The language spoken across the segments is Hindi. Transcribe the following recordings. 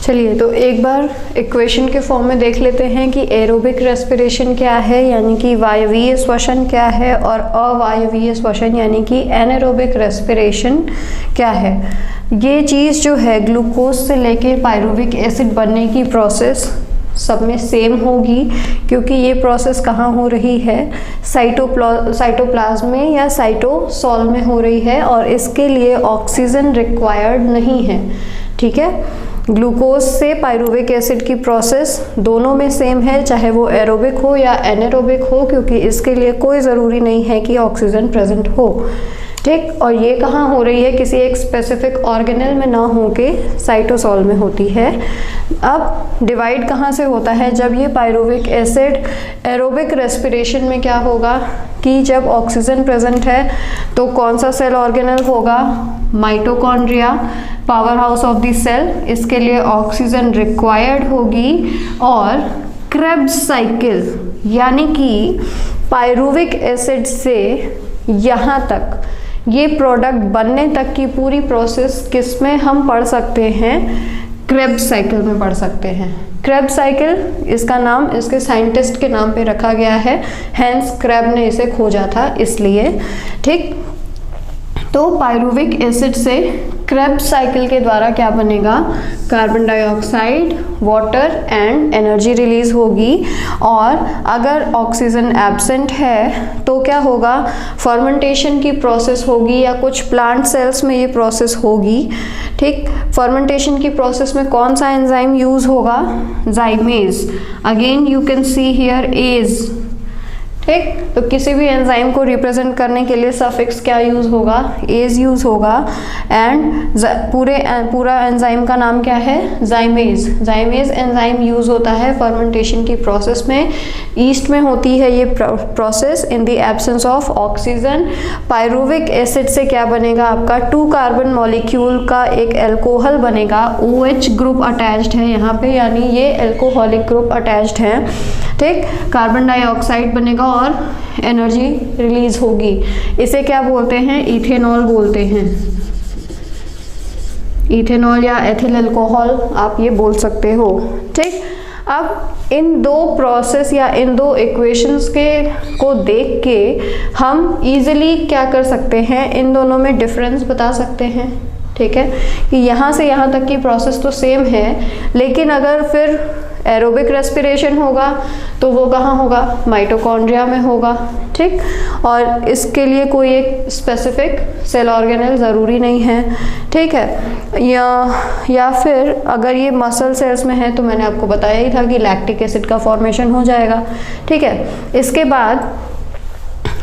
चलिए तो एक बार इक्वेशन के फॉर्म में देख लेते हैं कि एरोबिक रेस्पिरेशन क्या है, यानी कि वायवीय श्वसन क्या है, और अवायवीय श्वसन यानी कि एनारोबिक रेस्पिरेशन क्या है। ये चीज़ जो है ग्लूकोज से लेके पायरुविक एसिड बनने की प्रोसेस सब में सेम होगी, क्योंकि ये प्रोसेस कहाँ हो रही है, साइटोप्लाज्म में या साइटोसोल में हो रही है, और इसके लिए ऑक्सीजन रिक्वायर्ड नहीं है। ठीक है, ग्लूकोज से पायरुविक एसिड की प्रोसेस दोनों में सेम है, चाहे वो एरोबिक हो या एनारोबिक हो, क्योंकि इसके लिए कोई ज़रूरी नहीं है कि ऑक्सीजन प्रेजेंट हो। ठीक, और ये कहाँ हो रही है, किसी एक स्पेसिफिक ऑर्गेनेल में ना हो के साइटोसोल में होती है। अब डिवाइड कहाँ से होता है, जब ये पायरुविक एसिड एरोबिक रेस्पिरेशन में क्या होगा कि जब ऑक्सीजन प्रेजेंट है तो कौन सा सेल ऑर्गेनेल होगा, mitochondria, power house of the cell, इसके लिए ऑक्सीजन रिक्वायर्ड होगी, और क्रेब्स साइकिल यानी कि पायरुविक एसिड से यहाँ तक ये प्रोडक्ट बनने तक की पूरी प्रोसेस किस में हम पढ़ सकते हैं, क्रेब्स साइकिल में पढ़ सकते हैं। क्रेब्स साइकिल इसका नाम इसके साइंटिस्ट के नाम पे रखा गया है, हैंस क्रेब ने इसे खोजा था इसलिए। ठीक, तो पायरुविक एसिड से क्रेब्स साइकिल के द्वारा क्या बनेगा, carbon dioxide, water and energy release होगी, और अगर ऑक्सीजन एब्सेंट है तो क्या होगा, फर्मेंटेशन की प्रोसेस होगी, या कुछ प्लांट सेल्स में ये प्रोसेस होगी। ठीक, फर्मेंटेशन की प्रोसेस में कौन सा एंजाइम यूज होगा, zymase. Again you can see here as. ठीक, तो किसी भी एंजाइम को रिप्रेजेंट करने के लिए सफिक्स क्या यूज होगा, एज यूज होगा, एंड पूरा एंजाइम का नाम क्या है, जाइमेज। जाइमेज एंजाइम यूज होता है फर्मेंटेशन की प्रोसेस में, ईस्ट में होती है ये process in the absence of oxygen. Pyruvic acid से क्या बनेगा आपका, 2 कार्बन मॉलिक्यूल का एक एल्कोहल बनेगा, OH ग्रुप अटैच्ड है यहाँ पे, यानी ये एल्कोहलिक ग्रुप अटैच्ड है। ठीक, कार्बन डाइऑक्साइड बनेगा और एनर्जी रिलीज होगी, इसे क्या बोलते हैं, इथेनॉल बोलते हैं। इथेनॉल या एथिल अल्कोहल आप ये बोल सकते हो। ठीक, अब इन दो प्रोसेस या इन दो इक्वेशंस को देख के हम इजीली क्या कर सकते हैं, इन दोनों में डिफरेंस बता सकते हैं। ठीक है, कि यहाँ से यहाँ तक की प्रोसेस तो सेम है, लेकिन अगर फिर एरोबिक रेस्पिरेशन होगा तो वो कहाँ होगा, माइटोकॉन्ड्रिया में होगा। ठीक, और इसके लिए कोई एक स्पेसिफिक सेल ऑर्गेनेल ज़रूरी नहीं है। ठीक है, या फिर अगर ये मसल सेल्स में है तो मैंने आपको बताया ही था कि लैक्टिक एसिड का फॉर्मेशन हो जाएगा। ठीक है, इसके बाद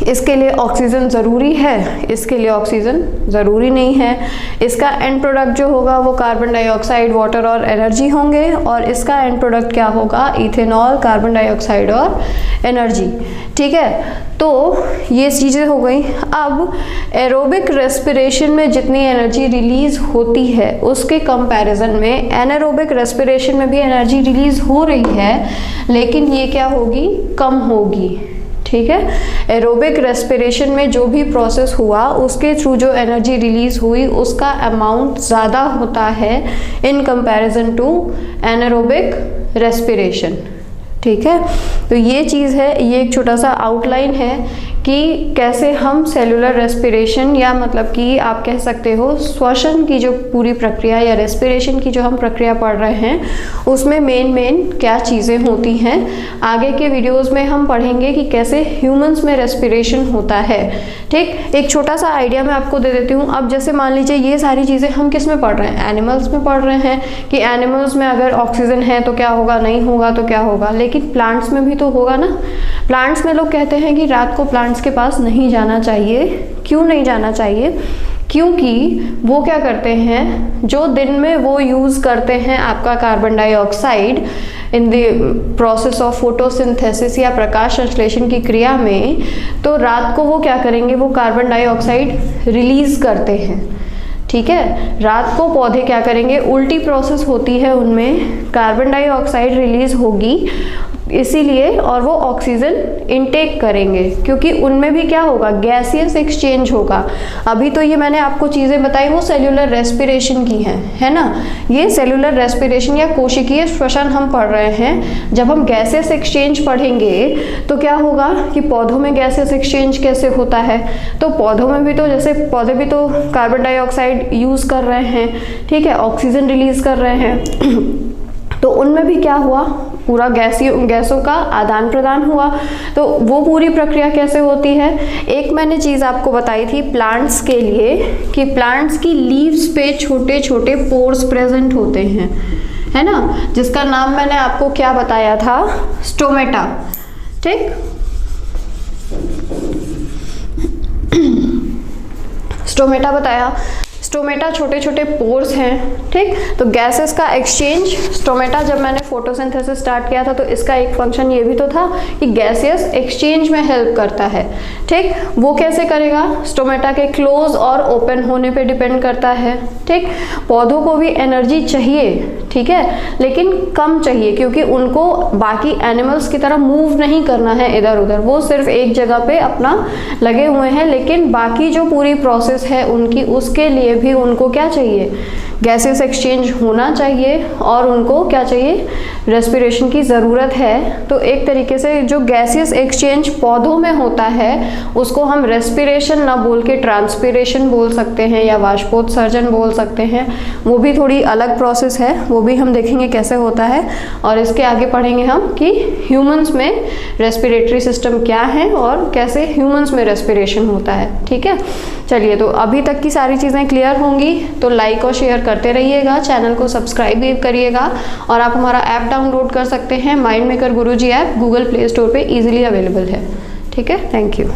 इसके लिए ऑक्सीजन ज़रूरी है, इसके लिए ऑक्सीजन ज़रूरी नहीं है। इसका एंड प्रोडक्ट जो होगा वो कार्बन डाइऑक्साइड, वाटर और एनर्जी होंगे, और इसका एंड प्रोडक्ट क्या होगा, इथेनॉल, कार्बन डाइऑक्साइड और एनर्जी। ठीक है, तो ये चीज़ें हो गई। अब एरोबिक रेस्पिरेशन में जितनी एनर्जी रिलीज होती है उसके कंपैरिजन में एनारोबिक रेस्पिरेशन में भी एनर्जी रिलीज हो रही है, लेकिन ये क्या होगी, कम होगी। ठीक है, एरोबिक रेस्पिरेशन में जो भी प्रोसेस हुआ उसके थ्रू जो एनर्जी रिलीज हुई उसका अमाउंट ज़्यादा होता है in comparison to anaerobic respiration. ठीक है, तो ये चीज़ है, ये एक छोटा सा आउटलाइन है कि कैसे हम सेलुलर रेस्पिरेशन, या मतलब कि आप कह सकते हो श्वसन की जो पूरी प्रक्रिया या रेस्पिरेशन की जो हम प्रक्रिया पढ़ रहे हैं उसमें मेन क्या चीज़ें होती हैं। आगे के वीडियोस में हम पढ़ेंगे कि कैसे ह्यूमंस में रेस्पिरेशन होता है। ठीक, एक छोटा सा आइडिया मैं आपको दे देती हूँ। अब जैसे मान लीजिए ये सारी चीज़ें हम किस में पढ़ रहे हैं, एनिमल्स में पढ़ रहे हैं कि एनिमल्स में अगर ऑक्सीजन है तो क्या होगा, नहीं होगा तो क्या होगा, लेकिन प्लांट्स में भी तो होगा ना। प्लांट्स में लोग कहते हैं कि रात को प्लांट्स के पास नहीं जाना चाहिए। क्यों नहीं जाना चाहिए, क्योंकि वो क्या करते हैं, जो दिन में वो यूज़ करते हैं आपका carbon dioxide in the process of photosynthesis या प्रकाश संश्लेषण की क्रिया में, तो रात को वो क्या करेंगे, वो कार्बन डाइऑक्साइड रिलीज करते हैं। ठीक है, रात को पौधे क्या करेंगे, उल्टी प्रोसेस होती है, उनमें कार्बन डाइऑक्साइड रिलीज होगी, इसीलिए, और वो ऑक्सीजन इनटेक करेंगे क्योंकि उनमें भी क्या होगा, गैसियस एक्सचेंज होगा। अभी तो ये मैंने आपको चीज़ें बताई वो सेल्यूलर रेस्पिरेशन की हैं, है ना। ये सेल्यूलर रेस्पिरेशन या कोशिकीय श्वसन हम पढ़ रहे हैं। जब हम गैसियस एक्सचेंज पढ़ेंगे तो क्या होगा कि पौधों में गैसियस एक्सचेंज कैसे होता है, तो पौधों में भी तो जैसे पौधे भी तो कार्बन डाइऑक्साइड यूज़ कर रहे हैं, ठीक है, ऑक्सीजन रिलीज कर रहे हैं तो उनमें भी क्या हुआ, पूरा गैसों का आदान प्रदान हुआ। तो वो पूरी प्रक्रिया कैसे होती है, एक मैंने चीज़ आपको बताई थी प्लांट्स के लिए कि प्लांट्स की लीव्स पे छोटे छोटे पोर्स प्रेजेंट होते हैं, है ना, जिसका नाम मैंने आपको क्या बताया था, स्टोमेटा, ठीक। स्टोमेटा बताया, स्टोमेटा छोटे छोटे पोर्स हैं, ठीक। तो गैसेस का एक्सचेंज, स्टोमेटा जब मैंने फोटोसिंथेसिस स्टार्ट किया था तो इसका एक फंक्शन ये भी तो था कि गैसियस एक्सचेंज में हेल्प करता है, ठीक। वो कैसे करेगा, स्टोमेटा के क्लोज और ओपन होने पे डिपेंड करता है, ठीक। पौधों को भी एनर्जी चाहिए, ठीक है, लेकिन कम चाहिए क्योंकि उनको बाकी एनिमल्स की तरह मूव नहीं करना है इधर उधर, वो सिर्फ एक जगह पे अपना लगे हुए हैं, लेकिन बाकी जो पूरी प्रोसेस है उनकी, उसके लिए भी उनको क्या चाहिए, गैसेस एक्सचेंज होना चाहिए और उनको क्या चाहिए, रेस्पिरेशन की ज़रूरत है। तो एक तरीके से जो गैसियस एक्सचेंज पौधों में होता है उसको हम रेस्पिरेशन ना बोल के ट्रांसपिरेशन बोल सकते हैं या वाष्पोत्सर्जन बोल सकते हैं। वो भी थोड़ी अलग प्रोसेस है, वो भी हम देखेंगे कैसे होता है, और इसके आगे पढ़ेंगे हम कि ह्यूमंस में रेस्पिरेटरी सिस्टम क्या है और कैसे ह्यूमंस में रेस्पिरेशन होता है, ठीक है। चलिए, तो अभी तक की सारी चीज़ें क्लियर होंगी तो लाइक और शेयर करते रहिएगा, चैनल को सब्सक्राइब भी करिएगा, और आप हमारा ऐप डाउनलोड कर सकते हैं, माइंड मेकर गुरुजी ऐप गूगल प्ले स्टोर पे इजीली अवेलेबल है, ठीक है। Thank you.